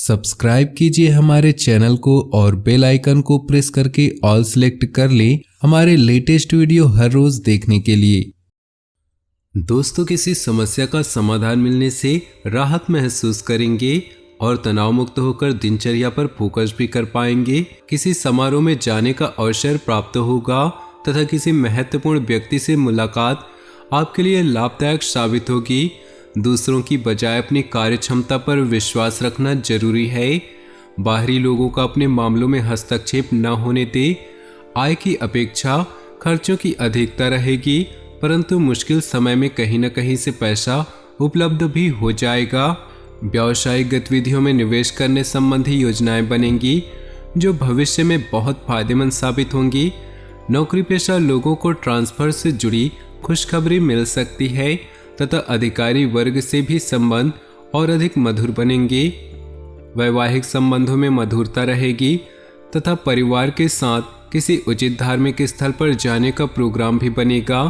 Subscribe कीजिए हमारे channel को और बेल आइकन को प्रेस करके ऑल सेलेक्ट कर लें हमारे लेटेस्ट वीडियो हर रोज देखने के लिए। दोस्तों, किसी समस्या का समाधान मिलने से राहत महसूस करेंगे और तनाव मुक्त होकर दिनचर्या पर फोकस भी कर पाएंगे। किसी समारोह में जाने का अवसर प्राप्त होगा तथा किसी महत्वपूर्ण व्यक्ति से मुलाकात आपके लिए लाभदायक साबित होगी। दूसरों की बजाय अपनी कार्य क्षमता पर विश्वास रखना जरूरी है। बाहरी लोगों का अपने मामलों में हस्तक्षेप न होने दे। आय की अपेक्षा खर्चों की अधिकता रहेगी, परंतु मुश्किल समय में कहीं न कहीं से पैसा उपलब्ध भी हो जाएगा। व्यावसायिक गतिविधियों में निवेश करने संबंधी योजनाएं बनेंगी जो भविष्य में बहुत फायदेमंद साबित होंगी। नौकरी पेशा लोगों को ट्रांसफर से जुड़ी खुशखबरी मिल सकती है तथा अधिकारी वर्ग से भी संबंध और अधिक मधुर बनेंगे। वैवाहिक संबंधों में मधुरता रहेगी तथा परिवार के साथ किसी उचित धार्मिक स्थल पर जाने का प्रोग्राम भी बनेगा।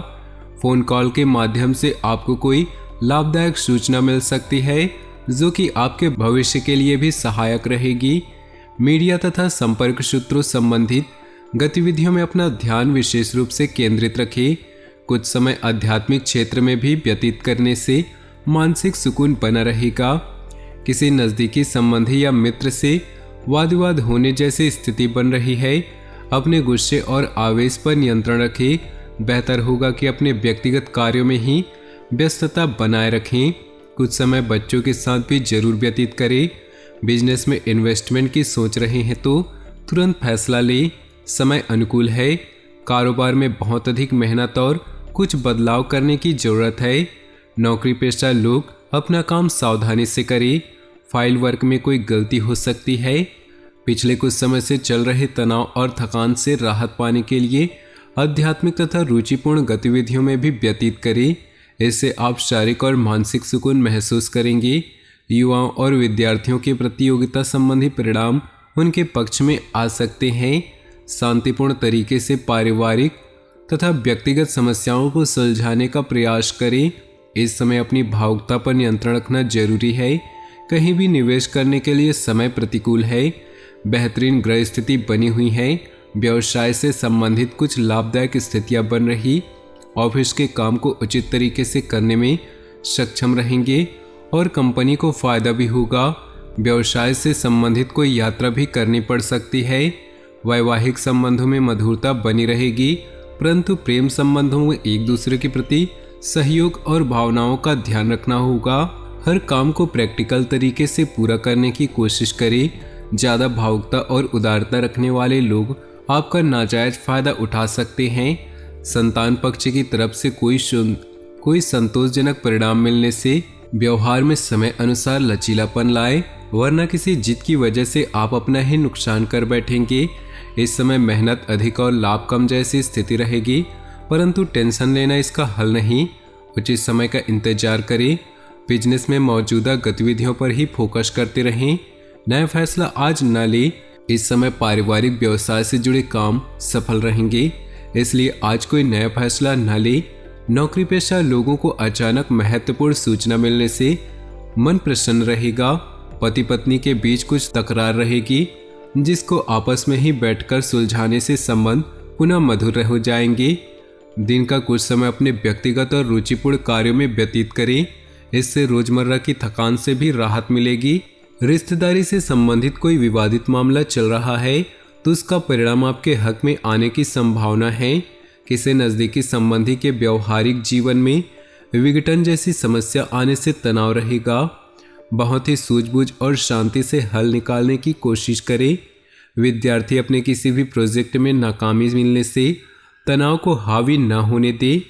फोन कॉल के माध्यम से आपको कोई लाभदायक सूचना मिल सकती है जो कि आपके भविष्य के लिए भी सहायक रहेगी। मीडिया तथा संपर्क सूत्रों संबंधित गतिविधियों में अपना ध्यान विशेष रूप से केंद्रित रखें। कुछ समय आध्यात्मिक क्षेत्र में भी व्यतीत करने से मानसिक सुकून बना रहेगा। किसी नज़दीकी संबंधी या मित्र से वाद विवाद होने जैसी स्थिति बन रही है। अपने गुस्से और आवेश पर नियंत्रण रखें। बेहतर होगा कि अपने व्यक्तिगत कार्यों में ही व्यस्तता बनाए रखें। कुछ समय बच्चों के साथ भी जरूर व्यतीत करें। बिजनेस में इन्वेस्टमेंट की सोच रहे हैं तो तुरंत फैसला लें। समय अनुकूल है। कारोबार में बहुत अधिक मेहनत और कुछ बदलाव करने की जरूरत है। नौकरी पेशा लोग अपना काम सावधानी से करें। फाइल वर्क में कोई गलती हो सकती है। पिछले कुछ समय से चल रहे तनाव और थकान से राहत पाने के लिए आध्यात्मिक तथा रुचिपूर्ण गतिविधियों में भी व्यतीत करें। इससे आप शारीरिक और मानसिक सुकून महसूस करेंगे। युवाओं और विद्यार्थियों के प्रतियोगिता संबंधी परिणाम उनके पक्ष में आ सकते हैं। शांतिपूर्ण तरीके से पारिवारिक तथा व्यक्तिगत समस्याओं को सुलझाने का प्रयास करें। इस समय अपनी भावुकता पर नियंत्रण रखना जरूरी है। कहीं भी निवेश करने के लिए समय प्रतिकूल है। बेहतरीन ग्रह स्थिति बनी हुई है। व्यवसाय से संबंधित कुछ लाभदायक स्थितियां बन रही। ऑफिस के काम को उचित तरीके से करने में सक्षम रहेंगे और कंपनी को फायदा भी होगा। व्यवसाय से संबंधित कोई यात्रा भी करनी पड़ सकती है। वैवाहिक संबंधों में मधुरता बनी रहेगी, परंतु प्रेम संबंधों में एक दूसरे के प्रति सहयोग और भावनाओं का ध्यान रखना होगा। हर काम को प्रैक्टिकल तरीके से पूरा करने की कोशिश करें। ज़्यादा भावुकता और उदारता रखने वाले लोग आपका नाजायज फायदा उठा सकते हैं। संतान पक्ष की तरफ से कोई संतोषजनक परिणाम मिलने से व्यवहार में समय अनुसार लचीलापन लाए, वरना किसी जिद की वजह से आप अपना ही नुकसान कर बैठेंगे। इस समय मेहनत अधिक और लाभ कम जैसी स्थिति रहेगी, परंतु टेंशन लेना इसका हल नहीं। उचित समय का इंतजार करें। बिजनेस में मौजूदा गतिविधियों पर ही फोकस करते रहें। नया फैसला आज न लें। इस समय पारिवारिक व्यवसाय से जुड़े काम सफल रहेंगे, इसलिए आज कोई नया फैसला न लें। नौकरी पेशा लोगों को अचानक महत्वपूर्ण सूचना मिलने से मन प्रसन्न रहेगा। पति पत्नी के बीच कुछ तकरार रहेगी, जिसको आपस में ही बैठकर सुलझाने से संबंध पुनः मधुर हो जाएंगे। दिन का कुछ समय अपने व्यक्तिगत और रुचिपूर्ण कार्यों में व्यतीत करें। इससे रोजमर्रा की थकान से भी राहत मिलेगी। रिश्तेदारी से संबंधित कोई विवादित मामला चल रहा है तो उसका परिणाम आपके हक में आने की संभावना है। किसी नज़दीकी संबंधी के व्यवहारिक जीवन में विघटन जैसी समस्या आने से तनाव रहेगा। बहुत ही सूझबूझ और शांति से हल निकालने की कोशिश करें। विद्यार्थी अपने किसी भी प्रोजेक्ट में नाकामी मिलने से तनाव को हावी न होने दे।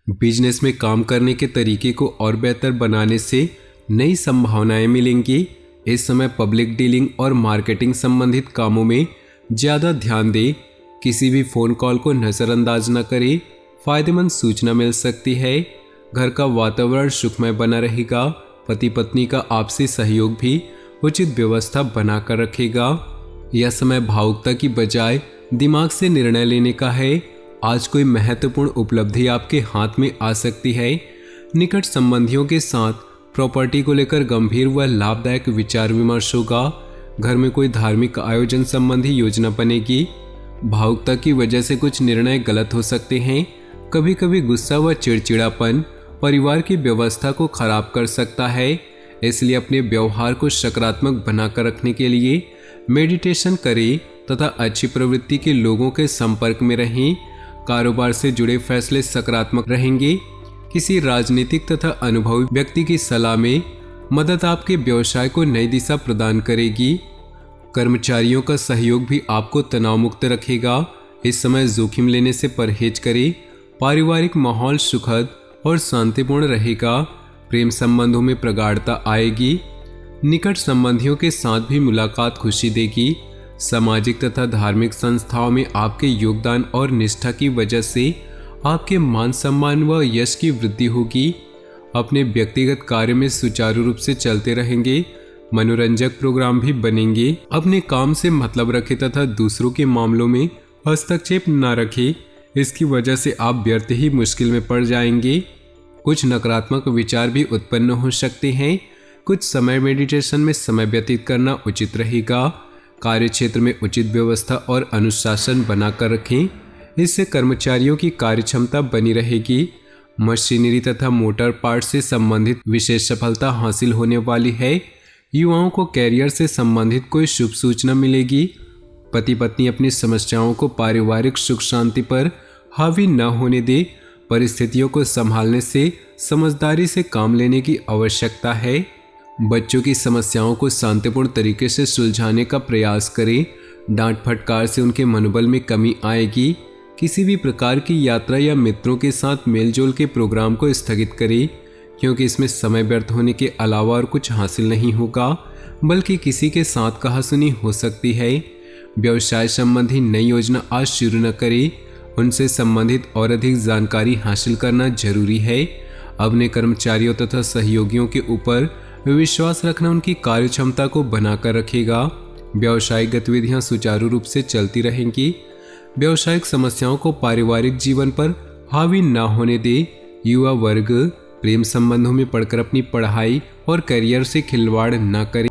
बिजनेस में काम करने के तरीके को और बेहतर बनाने से नई संभावनाएं मिलेंगी। इस समय पब्लिक डीलिंग और मार्केटिंग संबंधित कामों में ज़्यादा ध्यान दें। किसी भी फ़ोन कॉल को नज़रअंदाज न करें। फायदेमंद सूचना मिल सकती है। घर का वातावरण सुखमय बना रहेगा। पति पत्नी का आपसी सहयोग भी उचित व्यवस्था बनाकर रखेगा। यह समय भावुकता की बजाय दिमाग से निर्णय लेने का है। आज कोई महत्वपूर्ण उपलब्धि आपके हाथ में आ सकती है। निकट संबंधियों के साथ प्रॉपर्टी को लेकर गंभीर व लाभदायक विचार विमर्श होगा। घर में कोई धार्मिक आयोजन संबंधी योजना बनेगी। भावुकता की वजह से कुछ निर्णय गलत हो सकते हैं। कभी कभी गुस्सा व चिड़चिड़ापन परिवार की व्यवस्था को खराब कर सकता है, इसलिए अपने व्यवहार को सकारात्मक बनाकर रखने के लिए मेडिटेशन करें तथा अच्छी प्रवृत्ति के लोगों के संपर्क में रहें। कारोबार से जुड़े फैसले सकारात्मक रहेंगे। किसी राजनीतिक तथा अनुभवी व्यक्ति की सलाह में मदद आपके व्यवसाय को नई दिशा प्रदान करेगी। कर्मचारियों का सहयोग भी आपको तनाव मुक्त रखेगा। इस समय जोखिम लेने से परहेज करें। पारिवारिक माहौल सुखद और शांतिपूर्ण रहेगा। प्रेम संबंधों में प्रगाढ़ता आएगी। निकट संबंधियों के साथ भी मुलाकात खुशी देगी। सामाजिक तथा धार्मिक संस्थाओं में आपके योगदान और निष्ठा की वजह से आपके मान सम्मान व यश की वृद्धि होगी। अपने व्यक्तिगत कार्य में सुचारू रूप से चलते रहेंगे। मनोरंजक प्रोग्राम भी बनेंगे। अपने काम से मतलब रखें तथा दूसरों के मामलों में हस्तक्षेप न रखें, इसकी वजह से आप व्यर्थ ही मुश्किल में पड़ जाएंगे। कुछ नकारात्मक विचार भी उत्पन्न हो सकते हैं। कुछ समय मेडिटेशन में समय व्यतीत करना उचित रहेगा। कार्य क्षेत्र में उचित व्यवस्था और अनुशासन बनाकर रखें, इससे कर्मचारियों की कार्यक्षमता बनी रहेगी। मशीनरी तथा मोटर पार्ट से संबंधित विशेष सफलता हासिल होने वाली है। युवाओं को कैरियर से संबंधित कोई शुभ सूचना मिलेगी। पति पत्नी अपनी समस्याओं को पारिवारिक सुख शांति पर हावी न होने दे। परिस्थितियों को संभालने से समझदारी से काम लेने की आवश्यकता है। बच्चों की समस्याओं को शांतिपूर्ण तरीके से सुलझाने का प्रयास करें। डांट फटकार से उनके मनोबल में कमी आएगी। किसी भी प्रकार की यात्रा या मित्रों के साथ मेलजोल के प्रोग्राम को स्थगित करें, क्योंकि इसमें समय व्यर्थ होने के अलावा और कुछ हासिल नहीं होगा, बल्कि किसी के साथ कहासुनी हो सकती है। व्यवसाय संबंधी नई योजना आज शुरू न करें, उनसे संबंधित और अधिक जानकारी हासिल करना जरूरी है। अपने कर्मचारियों तथा सहयोगियों के ऊपर विश्वास रखना उनकी कार्य क्षमता को बनाकर रखेगा। व्यावसायिक गतिविधियां सुचारू रूप से चलती रहेंगी। व्यावसायिक समस्याओं को पारिवारिक जीवन पर हावी न होने दे। युवा वर्ग प्रेम संबंधों में पड़कर अपनी पढ़ाई और करियर से खिलवाड़ न करे।